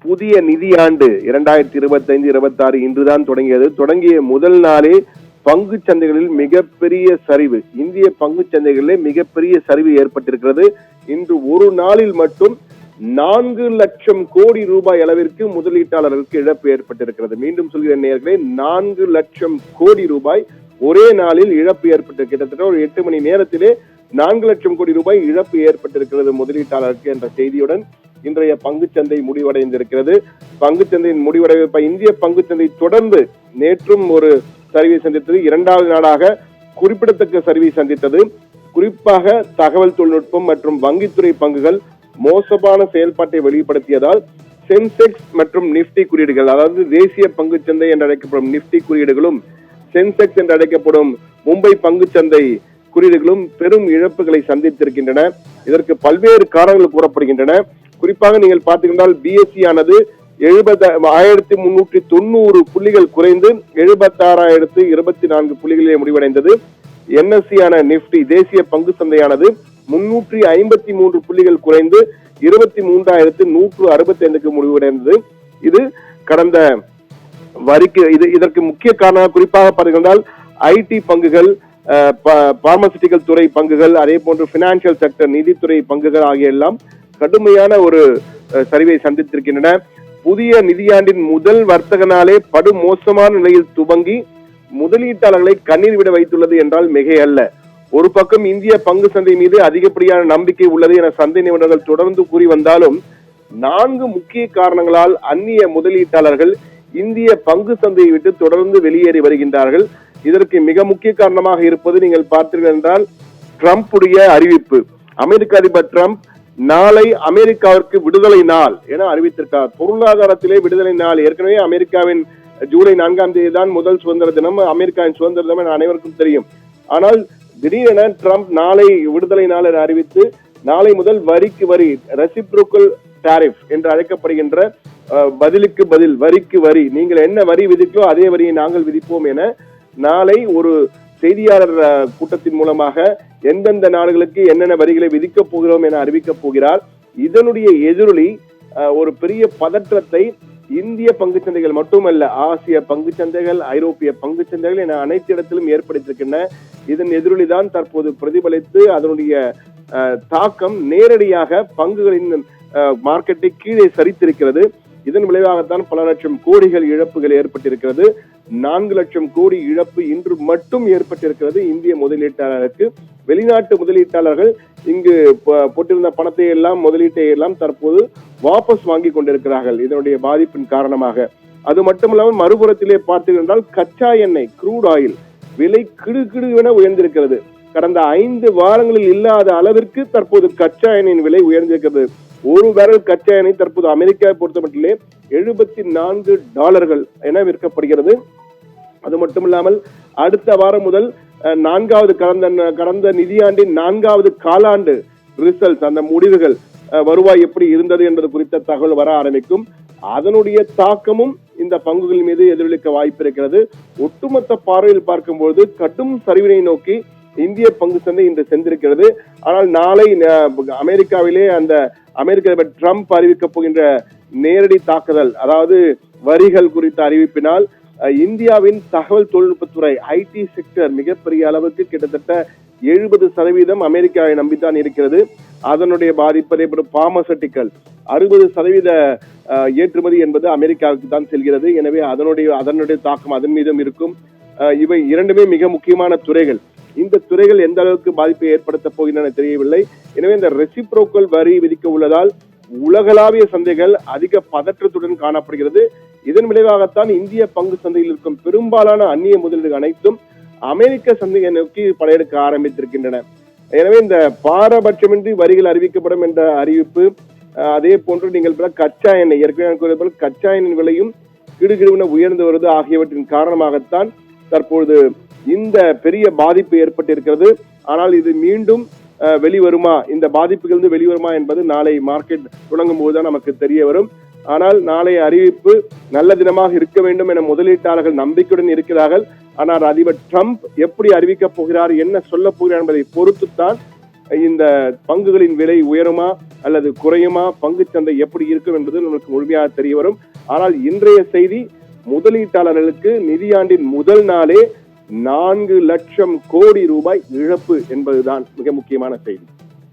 புதிய நிதியாண்டு 2025-26 இன்றுதான் தொடங்கியது. தொடங்கிய முதல் நாளே பங்கு சந்தைகளில் மிகப்பெரிய சரிவு, இந்திய பங்கு சந்தைகளிலே மிகப்பெரிய சரிவு ஏற்பட்டிருக்கிறது. இன்று ஒரு நாளில் மட்டும் 4 லட்சம் கோடி ரூபாய் அளவிற்கு முதலீட்டாளர்களுக்கு இழப்பு ஏற்பட்டிருக்கிறது. மீண்டும் சொல்கிற நேயர்களே, 4 லட்சம் கோடி ரூபாய் ஒரே நாளில் இழப்பு ஏற்பட்டு, கிட்டத்தட்ட ஒரு 8 மணி நேரத்திலே 4 லட்சம் கோடி ரூபாய் இழப்பு ஏற்பட்டிருக்கிறது முதலீட்டாளருக்கு என்ற செய்தியுடன் இன்றைய பங்குச்சந்தை முடிவடைந்திருக்கிறது. பங்குச்சந்தையின் முடிவடைவு இந்திய பங்குச்சந்தை தொடர்ந்து நேற்றும் ஒரு சரிவை சந்தித்தது. 2வது நாளாக குறிப்பிடத்தக்க சரிவை சந்தித்தது. குறிப்பாக தகவல் தொழில்நுட்பம் மற்றும் வங்கித்துறை பங்குகள் மோசமான செயல்பாட்டை வெளிப்படுத்தியதால் சென்செக்ஸ் மற்றும் நிப்டி குறியீடுகள், அதாவது தேசிய பங்குச்சந்தை என்று அழைக்கப்படும் நிப்டி குறியீடுகளும் சென்செக்ஸ் என்று அழைக்கப்படும் மும்பை பங்குச்சந்தை குறியீடுகளும் பெரும் இழப்புகளை சந்தித்திருக்கின்றன. இதற்கு பல்வேறு காரணங்கள் கூறப்படுகின்றன. குறிப்பாக நீங்கள் பார்த்தீங்கன்னா பிஎஸ்சி ஆனது 70,390 புள்ளிகள் குறைந்து 76,024 புள்ளிகளிலே முடிவடைந்தது. என்எஸ்சி ஆன நிப்டி தேசிய பங்கு சந்தையானது 353 புள்ளிகள் குறைந்து 23,165க்கு முடிவடைந்தது. இது கடந்த வரிக்கு இதற்கு முக்கிய காரணம் குறிப்பாக பார்த்தீங்கன்னா ஐடி பங்குகள், பார்மசிட்டிக்கல் துறை பங்குகள், அதே போன்று பினான்சியல் செக்டர் நிதித்துறை பங்குகள் ஆகிய எல்லாம் கடுமையான ஒரு சரிவை சந்தித்திருக்கின்றன. புதிய நிதியாண்டின் முதல் வர்த்தக நாளே படு மோசமான நிலையில் துவங்கி முதலீட்டாளர்களை கண்ணீர் விட வைத்துள்ளது என்றால் மிகை அல்ல. ஒரு பக்கம் இந்திய பங்கு சந்தை மீது அதிகப்படியான நம்பிக்கை உள்ளது என சந்தை நிபுணர்கள் தொடர்ந்து கூறி வந்தாலும் 4 முக்கிய காரணங்களால் அந்நிய முதலீட்டாளர்கள் இந்திய பங்கு சந்தையை விட்டு தொடர்ந்து வெளியேறி வருகின்றார்கள். இதற்கு மிக முக்கிய காரணமாக இருப்பது நீங்கள் பார்த்தீர்கள் என்றால் ட்ரம்புடைய அறிவிப்பு. அமெரிக்க அதிபர் ட்ரம்ப் நாளை அமெரிக்காவிற்கு விடுதலை நாள் என அறிவித்திருக்கார். பொருளாதாரத்திலே விடுதலை நாள். ஏற்கனவே அமெரிக்காவின் ஜூலை 4ஆம் தேதி தான் முதல் சுதந்திர தினம், அமெரிக்காவின் சுதந்திர தினம் என அனைவருக்கும் தெரியும். ஆனால் திடீரென ட்ரம்ப் நாளை விடுதலை நாள் என அறிவித்து நாளை முதல் வரிக்கு வரி, ரெசிப்ரோக்கல் டாரிஃப் என்று அழைக்கப்படுகின்ற பதிலுக்கு பதில், வரிக்கு வரி, நீங்கள் என்ன வரி விதிக்கோ அதே வரியை நாங்கள் விதிப்போம் என நாளை ஒரு செய்தியாளர் கூட்டத்தின் மூலமாக எந்தெந்த நாடுகளுக்கு என்னென்ன வரிகளை விதிக்கப் போகிறோம் என அறிவிக்கப் போகிறார். இதனுடைய எதிரொலி ஒரு பெரிய பதற்றத்தை இந்திய பங்கு சந்தைகள் மட்டுமல்ல, ஆசிய பங்கு சந்தைகள், ஐரோப்பிய பங்கு சந்தைகள் என அனைத்து இடத்திலும் ஏற்படுத்தியிருக்கின்றன. இதன் எதிரொலிதான் தற்போது பிரதிபலித்து அதனுடைய தாக்கம் நேரடியாக பங்குகளின் மார்க்கெட்டை கீழே சரித்திருக்கிறது. இதன் விளைவாகத்தான் பல லட்சம் கோடிகள் இழப்புகள் ஏற்பட்டிருக்கிறது. 4 லட்சம் கோடி இழப்பு இன்று மட்டும் ஏற்பட்டிருக்கிறது இந்திய முதலீட்டாளருக்கு. வெளிநாட்டு முதலீட்டாளர்கள் இங்கு போட்டிருந்த பணத்தை எல்லாம், முதலீட்டை எல்லாம் தற்போது வாபஸ் வாங்கி கொண்டிருக்கிறார்கள் இதனுடைய பாதிப்பின் காரணமாக. அது மட்டுமல்லாமல் மறுபுறத்திலே பார்த்தீர்கள் கச்சா எண்ணெய், க்ரூட் ஆயில் விலை கிடுகிடுவென உயர்ந்திருக்கிறது. கடந்த 5 வாரங்களில் இல்லாத அளவிற்கு தற்போது கச்சா எண்ணெயின் விலை உயர்ந்திருக்கிறது. ஒரு பேரல் கச்சா எண்ணெய் தற்போது அமெரிக்காவை பொறுத்த மட்டிலே $74 என விற்கப்படுகிறது. அது மட்டுமில்லாமல் அடுத்த வாரம் முதல் கடந்த நிதியாண்டின் 4வது காலாண்டு ரிசல்ட்ஸ், அந்த முடிவுகள், வருவாய் எப்படி இருந்தது என்பது குறித்த தகவல் வர ஆரம்பிக்கும். அதனுடைய தாக்கமும் இந்த பங்குகள் மீது எதிரொலிக்க வாய்ப்பு இருக்கிறது. ஒட்டுமொத்த பார்வையில் பார்க்கும்போது கடும் சரிவினை நோக்கி இந்திய பங்கு சந்தை இன்று சென்றிருக்கிறது. ஆனால் நாளை அமெரிக்காவிலே அந்த அமெரிக்க அதிபர் ட்ரம்ப் அறிவிக்கப் போகின்ற நேரடி தாக்குதல், அதாவது வரிகள் குறித்த அறிவிப்பினால் இந்தியாவின் தகவல் தொழில்நுட்பத்துறை ஐடி செக்டர் மிகப்பெரிய அளவுக்கு கிட்டத்தட்ட 70% அமெரிக்காவை நம்பித்தான் இருக்கிறது. அதனுடைய பாதிப்பு. அதே போல பார்மசூட்டிக்கல் 60% ஏற்றுமதி என்பது அமெரிக்காவுக்கு தான் செல்கிறது. எனவே அதனுடைய தாக்கம் அதன் மீதும் இருக்கும். இவை இரண்டுமே மிக முக்கியமான துறைகள். இந்த துறைகள் எந்த அளவுக்கு பாதிப்பை ஏற்படுத்த போகின்றன தெரியவில்லை. எனவே இந்த ரெசிப்ரோக்கல் வரி விதிக்க உள்ளதால் உலகளாவிய சந்தைகள் அதிக பதற்றத்துடன் காணப்படுகிறது. இதன் விளைவாகத்தான் இந்திய பங்கு சந்தையில் இருக்கும் பெரும்பாலான அந்நிய முதலீடுகள் அனைத்தும் அமெரிக்க சந்தையை நோக்கி படையெடுக்க ஆரம்பித்திருக்கின்றன. எனவே இந்த பாரபட்சமின்றி வரிகள் அறிவிக்கப்படும் என்ற அறிவிப்பு, அதே போன்று நீங்கள் கச்சா எண்ணெய், ஏற்கனவே கச்சா எண்ணெய் விலையும் கிடுகிடுவென உயர்ந்து வருவது ஆகியவற்றின் காரணமாகத்தான் தற்பொழுது இந்த பெரிய பாதிப்பு ஏற்பட்டிருக்கிறது. ஆனால் இது மீண்டும் வெளிவருமா, இந்த பாதிப்புகளிலிருந்து வெளிவருமா என்பது நாளை மார்க்கெட் தொடங்கும் போதுதான் நமக்கு தெரிய வரும். ஆனால் நாளைய அறிவிப்பு நல்ல தினமாக இருக்க வேண்டும் என முதலீட்டாளர்கள் நம்பிக்கையுடன் இருக்கிறார்கள். ஆனால் அதிபர் ட்ரம்ப் எப்படி அறிவிக்கப் போகிறார், என்ன சொல்ல போகிறார் என்பதை பொறுத்துத்தான் இந்த பங்குகளின் விலை உயருமா அல்லது குறையுமா, பங்குச்சந்தை எப்படி இருக்கும் என்பது நமக்கு முழுமையாக தெரிய வரும். ஆனால் இன்றைய செய்தி, முதலீட்டாளர்களுக்கு நிதியாண்டின் முதல் நாளே 4 லட்சம் கோடி ரூபாய் இழப்பு என்பதுதான் மிக முக்கியமான செய்தி.